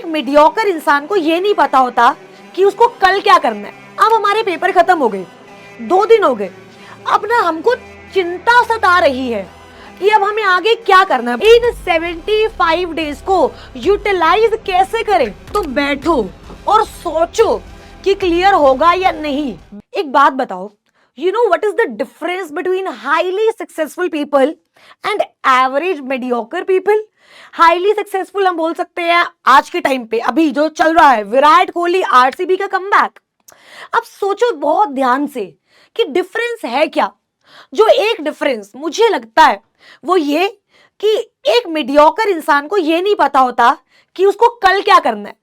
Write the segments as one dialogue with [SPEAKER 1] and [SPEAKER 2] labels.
[SPEAKER 1] Mediocre इंसान को ये नहीं पता होता कि उसको कल क्या करना है। अब हमारे पेपर खत्म हो गए, 2 दिन हो गए, अब ना हमको चिंता सता रही है कि अब हमें आगे क्या करना है। इन 75 डेज को यूटिलाइज कैसे करें। तो बैठो और सोचो कि क्लियर होगा या नहीं। एक बात बताओ, you know what is the difference between highly successful people and average mediocre people? Highly successful हम बोल सकते हैं आज के टाइम पे, अभी जो चल रहा है विराट कोहली आरसीबी का कमबैक। अब सोचो बहुत ध्यान से कि डिफरेंस है क्या। जो एक डिफरेंस मुझे लगता है वो ये कि एक मीडियोकर इंसान को ये नहीं पता होता कि उसको कल क्या करना है,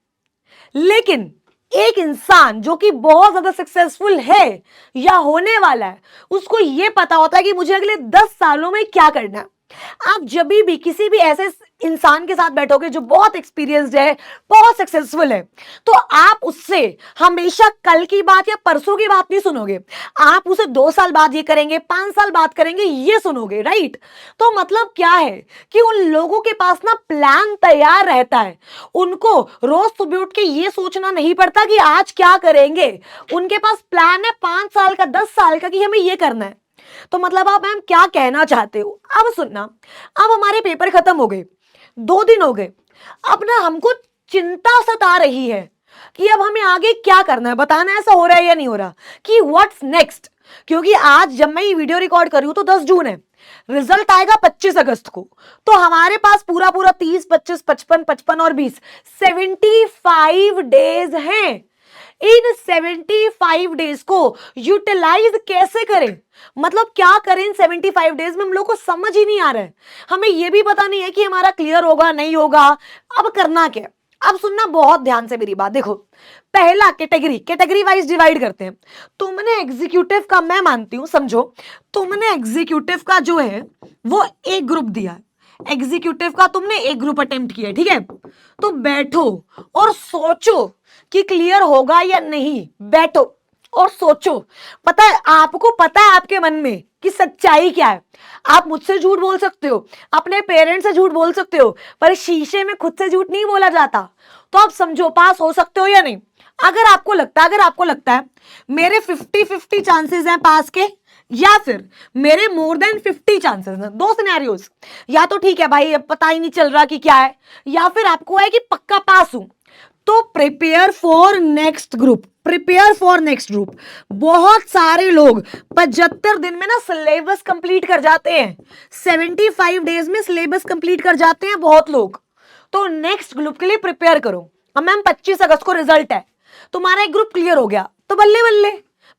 [SPEAKER 1] लेकिन एक इंसान जो कि बहुत ज्यादा सक्सेसफुल है या होने वाला है उसको ये पता होता है कि मुझे अगले 10 सालों में क्या करना है। आप जब भी किसी भी ऐसे इंसान के साथ बैठोगे जो बहुत एक्सपीरियंस्ड है, बहुत सक्सेसफुल है, तो आप उससे हमेशा कल की बात या परसों की बात नहीं सुनोगे। आप उसे 2 साल बाद ये करेंगे, 5 साल बाद करेंगे, ये सुनोगे, राइट। तो मतलब क्या है कि उन लोगों के पास ना प्लान तैयार रहता है। उनको रोज सुबह उठ के ये सोचना नहीं पड़ता कि आज क्या करेंगे। उनके पास प्लान है 5 साल का, 10 साल का कि हमें ये करना है। तो मतलब आप मैम क्या कहना चाहते हो। अब सुनना, अब हमारे पेपर खत्म हो गए, 2 दिन हो गए, अब ना हमको चिंता सता रही है कि अब हमें आगे क्या करना है। बताना ऐसा हो रहा है या नहीं हो रहा कि व्हाट्स नेक्स्ट। क्योंकि आज जब मैं ये वीडियो रिकॉर्ड कर रही हूं तो 10 जून है, रिजल्ट आएगा 25 अगस्त को। तो हमारे पास पूरा 30, 25, 55, 55 और 20 75 डेज हैं। इन 75 डेज को यूटिलाइज कैसे करें, मतलब क्या करें इन 75 डेज में, हम लोग को समझ ही नहीं आ रहा है। हमें यह भी पता नहीं है कि हमारा क्लियर होगा नहीं होगा, अब करना क्या। अब सुनना बहुत ध्यान से मेरी बात, देखो पहला कैटेगरी वाइज डिवाइड करते हैं। तुमने एग्जीक्यूटिव का, मैं मानती हूं, समझो तुमने एग्जीक्यूटिव का जो है वो एक ग्रुप दिया है, एग्जीक्यूटिव का तुमने एक ग्रुप अटेम्प्ट किया, ठीक है। तो बैठो और सोचो कि क्लियर होगा या नहीं। बैठो और सोचो। पता है, आपको पता है आपके मन में कि सच्चाई क्या है। आप मुझसे झूठ बोल सकते हो, अपने पेरेंट्स से झूठ बोल सकते हो, पर शीशे में खुद से झूठ नहीं बोला जाता। तो आप समझो पास हो सकते हो या नहीं। अगर आपको लगता है मेरे 50-50 चांसेस हैं पास के, या फिर मेरे मोर देन 50 चांसेस हैं, 2 सिनेरियोज। या तो ठीक है भाई अब पता ही नहीं चल रहा कि क्या है, या फिर आपको है कि पक्का पास हूं, तो प्रिपेयर फॉर नेक्स्ट ग्रुप। बहुत सारे लोग 75 दिन में ना सिलेबस कंप्लीट कर जाते हैं, 75 डेज में सिलेबस कंप्लीट कर जाते हैं बहुत लोग। तो नेक्स्ट ग्रुप के लिए प्रिपेयर करो। अब मैम 25 अगस्त को रिजल्ट है, तुम्हारा एक ग्रुप क्लियर हो गया तो बल्ले बल्ले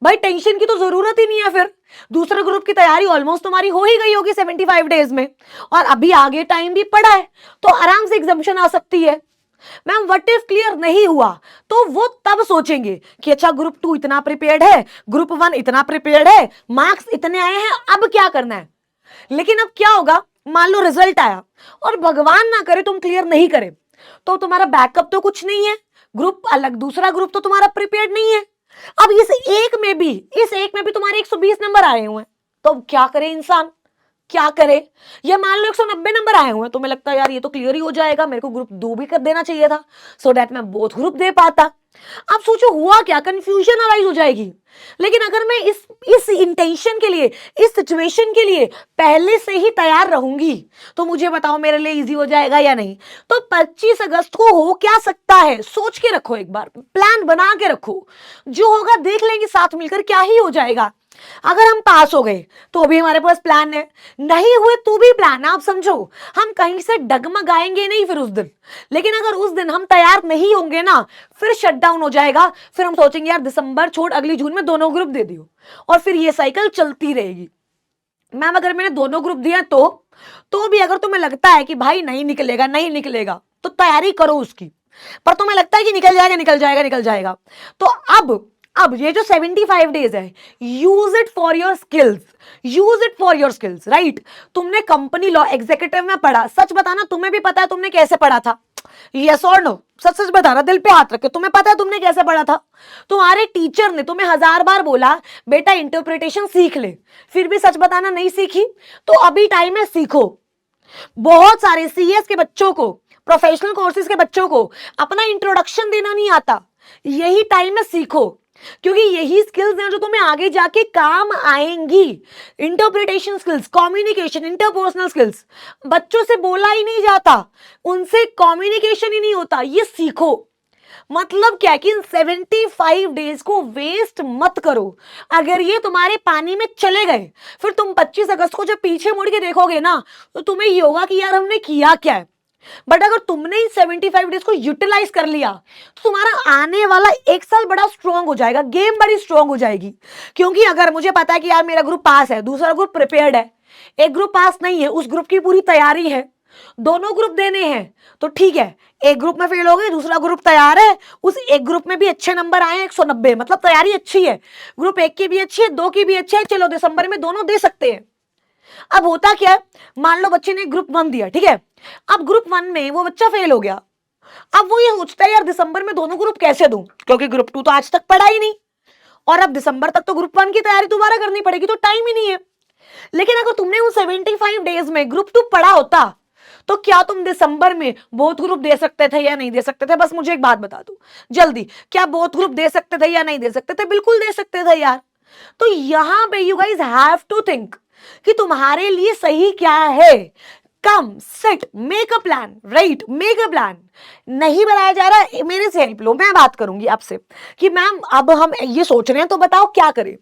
[SPEAKER 1] भाई, टेंशन की तो जरूरत ही नहीं है। फिर दूसरे ग्रुप की तैयारी ऑलमोस्ट तुम्हारी हो ही गई होगी 75 डेज में, और अभी आगे टाइम भी पड़ा है तो आराम से एग्जामिशन आ सकती है। मैम व्हाट इफ क्लियर नहीं हुआ, तो वो तब सोचेंगे कि अच्छा ग्रुप 2 इतना प्रिपेयर्ड है, ग्रुप 1 इतना प्रिपेयर्ड है, मार्क्स इतने आए हैं, अब क्या करना है। लेकिन अब क्या होगा, मान लो रिजल्ट आया और भगवान ना करे तुम क्लियर नहीं करे, तो तुम्हारा बैकअप तो कुछ नहीं है, ग्रुप अलग, दूसरा ग्रुप तो तुम्हारा प्रिपेयर्ड नहीं है। अब इस एक में भी तुम्हारे 120 नंबर आए हुए हैं, तो अब क्या करे इंसान, क्या करे। ये मान लो 190 नंबर आए हुए हैं, तो मैं लगता है यार ये तो क्लियर ही हो जाएगा, मेरे को ग्रुप 2 भी कर देना चाहिए था, सो दैट मैं बोथ ग्रुप दे पाता। अब सोचो हुआ क्या, कंफ्यूजन अराइज हो जाएगी। लेकिन अगर मैं इस इंटेंशन के लिए, इस सिचुएशन के लिए पहले से ही तैयार रहूंगी, तो मुझे बताओ मेरे लिए इजी हो जाएगा या नहीं। तो 25 अगस्त को हो क्या सकता है, सोच के रखो, एक बार प्लान बना के रखो, जो होगा देख लेंगे साथ मिलकर, क्या ही हो जाएगा। अगर हम पास हो गए तो भी हमारे पास प्लान है, नहीं हुए तो भी प्लान है। आप समझो हम कहीं से डगमगाएंगे नहीं फिर उस दिन। लेकिन अगर उस दिन हम तैयार नहीं होंगे ना, फिर शटडाउन हो जाएगा। फिर हम सोचेंगे यार दिसंबर छोड़ अगली जून में दोनों ग्रुप दे दियो, और फिर ये साइकिल चलती रहेगी। मैम अगर मैंने दोनों ग्रुप दिया तो भी अगर तुम्हें लगता है कि भाई नहीं निकलेगा तो तैयारी करो उसकी, पर तुम्हें लगता है कि निकल जाएगा, तो अब ये जो 75 डेज है, use it for your skills, right. तुमने कंपनी लॉ एग्जीक्यूटिव में पढ़ा, सच बताना तुम्हें भी पता है तुमने कैसे पढ़ा था, यस और नो, सच बताना, दिल पे हाथ रख के, तुम्हें पता है तुमने कैसे पढ़ा था। तुम्हारे टीचर ने तुम्हें 1000 बार बोला बेटा इंटरप्रिटेशन सीख ले, फिर भी सच बताना नहीं सीखी, तो अभी टाइम है सीखो। बहुत सारे सीएस के बच्चों को प्रोफेशनल कोर्सेज के बच्चों को अपना इंट्रोडक्शन देना नहीं आता, यही टाइम में सीखो, क्योंकि यही स्किल्स हैं जो तुम्हें आगे जाके काम आएंगी। Interpretation skills, communication, interpersonal skills बच्चों से बोला ही नहीं जाता, उनसे कम्युनिकेशन ही नहीं होता, ये सीखो। मतलब क्या कि इन 75 डेज को वेस्ट मत करो। अगर ये तुम्हारे पानी में चले गए, फिर तुम 25 अगस्त को जब पीछे मुड़ के देखोगे ना, तो तुम्हें ये होगा कि यार हमने किया क्या है। बट अगर तुमने इन 75 डेज को यूटिलाइज कर लिया, तो तुम्हारा आने वाला एक साल बड़ा स्ट्रांग हो जाएगा, गेम बड़ी स्ट्रांग हो जाएगी। क्योंकि अगर मुझे पता है कि यार मेरा ग्रुप पास है, दूसरा ग्रुप प्रिपेयर्ड है, एक ग्रुप पास नहीं है, उस ग्रुप की पूरी तैयारी है, दोनों ग्रुप देने हैं, तो ठीक है, एक ग्रुप में फेल हो गए, दूसरा ग्रुप तैयार है, उस एक ग्रुप में भी अच्छे नंबर आए 190, मतलब तैयारी अच्छी है, ग्रुप एक की भी अच्छी है, दो की भी अच्छी है, चलो दिसंबर में दोनों दे सकते हैं। अब होता क्या है, मान लो बच्चे ने ग्रुप 1 दिया, ठीक है, अब ग्रुप 1 में वो बच्चा फेल हो गया, अब वो ये सोचता है यार दिसंबर में दोनों ग्रुप कैसे दूं, क्योंकि ग्रुप 2 तो आज तक पढ़ा ही नहीं, और अब दिसंबर तक तो ग्रुप 1 की तैयारी दोबारा करनी पड़ेगी, तो टाइम ही नहीं है। लेकिन अगर तुमने उन 75 डेज में ग्रुप 2 पढ़ा होता, तो क्या तुम दिसंबर में बोथ ग्रुप दे सकते थे या नहीं दे सकते थे? बस मुझे एक बात बता दो जल्दी, क्या बोथ ग्रुप दे सकते थे या नहीं दे सकते थे? बिल्कुल दे सकते थे यार। तो यहां पे you guys have to think कि तुम्हारे लिए सही क्या है। Come set make a plan, right, make a plan. नहीं बनाया जा रहा है, मेरे से हेल्प लो, मैं बात करूंगी आपसे कि मैम अब हम ये सोच रहे हैं, तो बताओ क्या करें।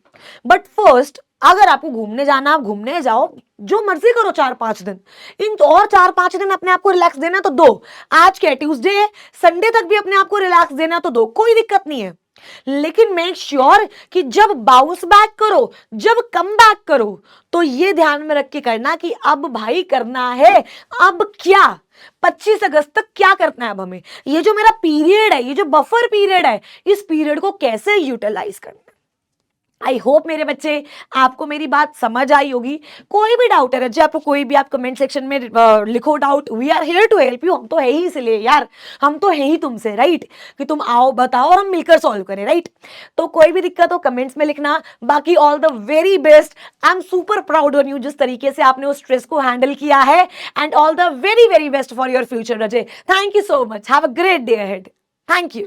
[SPEAKER 1] बट फर्स्ट, अगर आपको घूमने जाना, आप घूमने जाओ, जो मर्जी करो 4-5 दिन, इन और 4-5 दिन अपने आप को रिलैक्स देना तो दो। आज क्या ट्यूसडे है, संडे तक भी अपने आप को रिलैक्स देना तो दो, कोई दिक्कत नहीं है। लेकिन मेक श्योर कि जब बाउंस बैक करो, जब कम बैक करो, तो ये ध्यान में रख के करना कि अब भाई करना है, अब क्या 25 अगस्त तक क्या करना है। अब हमें ये जो मेरा पीरियड है, ये जो बफर पीरियड है, इस पीरियड को कैसे यूटिलाइज करना है। आई होप मेरे बच्चे आपको मेरी बात समझ आई होगी। कोई भी डाउट है रज्जे, आपको कोई भी, आप कमेंट सेक्शन में लिखो doubt, we are here to help you. हम तो है ही इसलिए यार, हम तो है ही तुमसे, राइट, कि तुम आओ बताओ और हम मिलकर सॉल्व करें, राइट। तो कोई भी दिक्कत हो कमेंट्स में लिखना। बाकी all the very best, I am super proud on you, जिस तरीके से आपने उस स्ट्रेस को हैंडल किया है, and all the very very best for your future रजे। Thank you so much, have a great day ahead. Thank you.